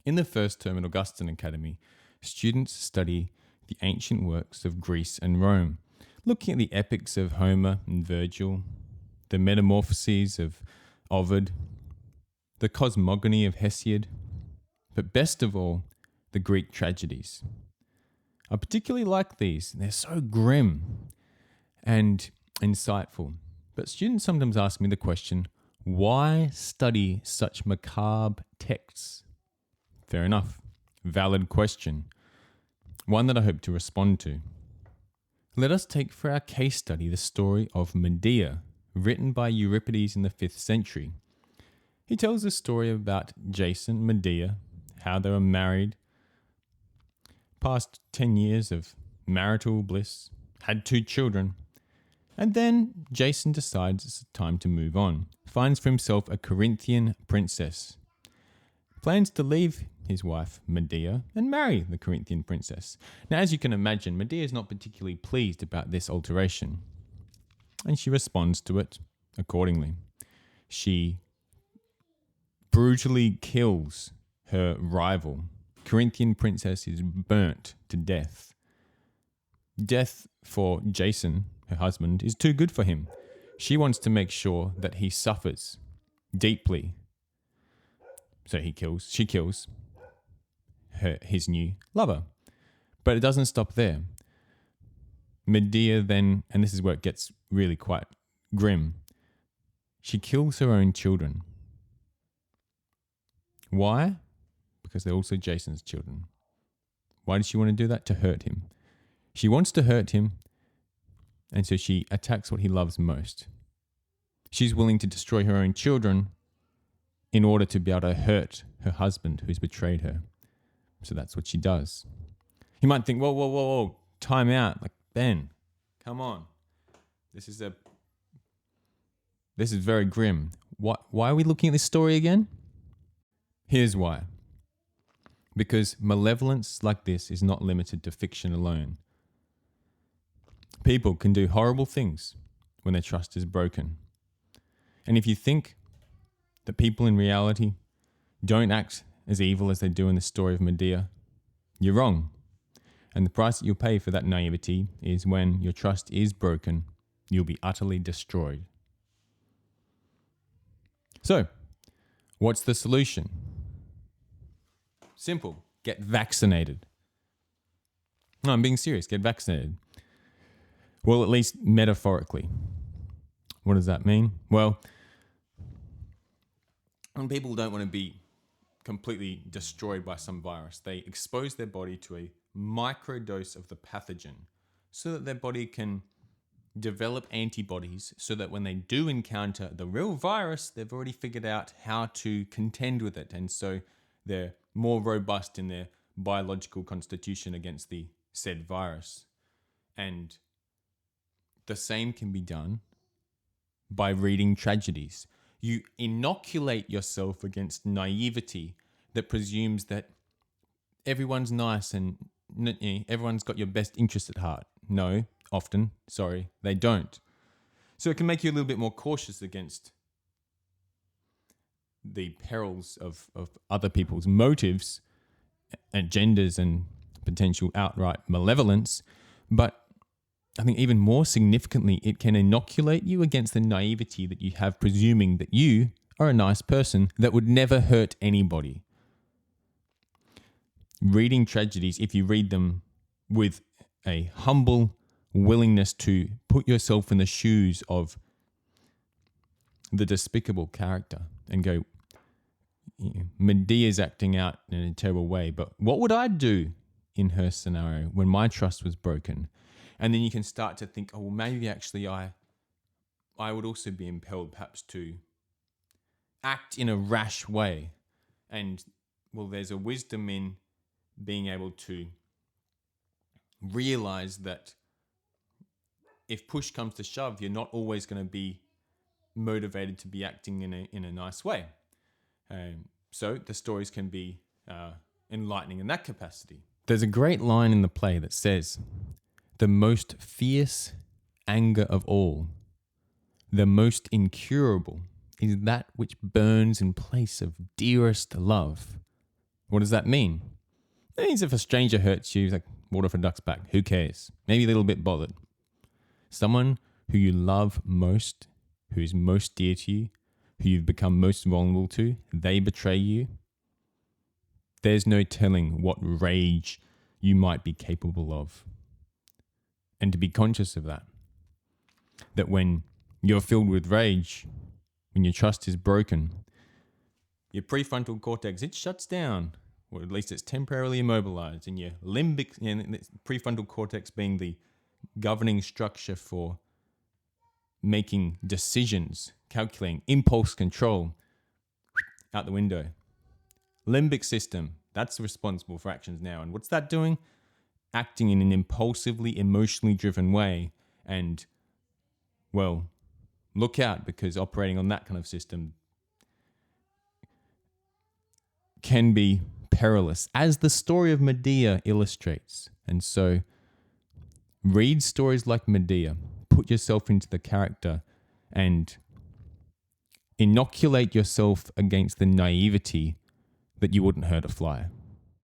In the first term at Augustine Academy, students study the ancient works of Greece and Rome, looking at the epics of Homer and Virgil, the Metamorphoses of Ovid, the cosmogony of Hesiod, but best of all, the Greek tragedies. I particularly like these. They're so grim and insightful. But students sometimes ask me the question, why study such macabre texts? Fair enough. Valid question. One that I hope to respond to. Let us take for our case study the story of Medea, written by Euripides in the 5th century. He tells a story about Jason and Medea, how they were married, passed 10 years of marital bliss, had 2 children, and then Jason decides it's time to move on, finds for himself a Corinthian princess, plans to leave his wife Medea and marry the Corinthian princess. Now, as you can imagine, Medea is not particularly pleased about this alteration, and she responds to it accordingly. She brutally kills her rival. Corinthian princess is burnt to death. Death for Jason, her husband, is too good for him. She wants to make sure that he suffers deeply. So she kills his new lover. But it doesn't stop there. Medea then, and this is where it gets really quite grim, she kills her own children. Why? Because they're also Jason's children. Why does she want to do that? To hurt him. She wants to hurt him, and so she attacks what he loves most. She's willing to destroy her own children in order to be able to hurt her husband who's betrayed her. So that's what she does. You might think, whoa, time out. Like, Ben, come on. This is very grim. Why are we looking at this story again? Here's why. Because malevolence like this is not limited to fiction alone. People can do horrible things when their trust is broken. And if you think that people in reality don't act as evil as they do in the story of Medea, you're wrong. And the price that you'll pay for that naivety is when your trust is broken, you'll be utterly destroyed. So, what's the solution? Simple. Get vaccinated. No, I'm being serious. Get vaccinated. Well, at least metaphorically. What does that mean? Well, when people don't want to be completely destroyed by some virus, they expose their body to a microdose of the pathogen so that their body can develop antibodies so that when they do encounter the real virus, they've already figured out how to contend with it. And so they're more robust in their biological constitution against the said virus. And the same can be done by reading tragedies. You inoculate yourself against naivety that presumes that everyone's nice and everyone's got your best interest at heart. No, often, they don't. So it can make you a little bit more cautious against the perils of other people's motives, agendas, and potential outright malevolence. But I think even more significantly, it can inoculate you against the naivety that you have, presuming that you are a nice person that would never hurt anybody. Reading tragedies, if you read them with a humble willingness to put yourself in the shoes of the despicable character and go, Medea's acting out in a terrible way, but what would I do in her scenario when my trust was broken? And then you can start to think, oh, well, maybe actually I would also be impelled perhaps to act in a rash way. And, well, there's a wisdom in being able to realize that if push comes to shove, you're not always going to be motivated to be acting in a nice way. So the stories can be enlightening in that capacity. There's a great line in the play that says, "The most fierce anger of all, the most incurable, is that which burns in place of dearest love. What does that mean? It means if a stranger hurts you, it's like water for duck's back. Who cares? Maybe a little bit bothered. Someone who you love most, who's most dear to you, who you've become most vulnerable to, they betray you. There's no telling what rage you might be capable of. And to be conscious of that. That when you're filled with rage, when your trust is broken, your prefrontal cortex, it shuts down, or at least it's temporarily immobilized, and your limbic, prefrontal cortex being the governing structure for making decisions, calculating, impulse control, out the window. Limbic system, that's responsible for actions now. And what's that doing? Acting in an impulsively, emotionally driven way. And, well, look out, because operating on that kind of system can be perilous, as the story of Medea illustrates. And so, read stories like Medea, put yourself into the character, and inoculate yourself against the naivety that you wouldn't hurt a fly.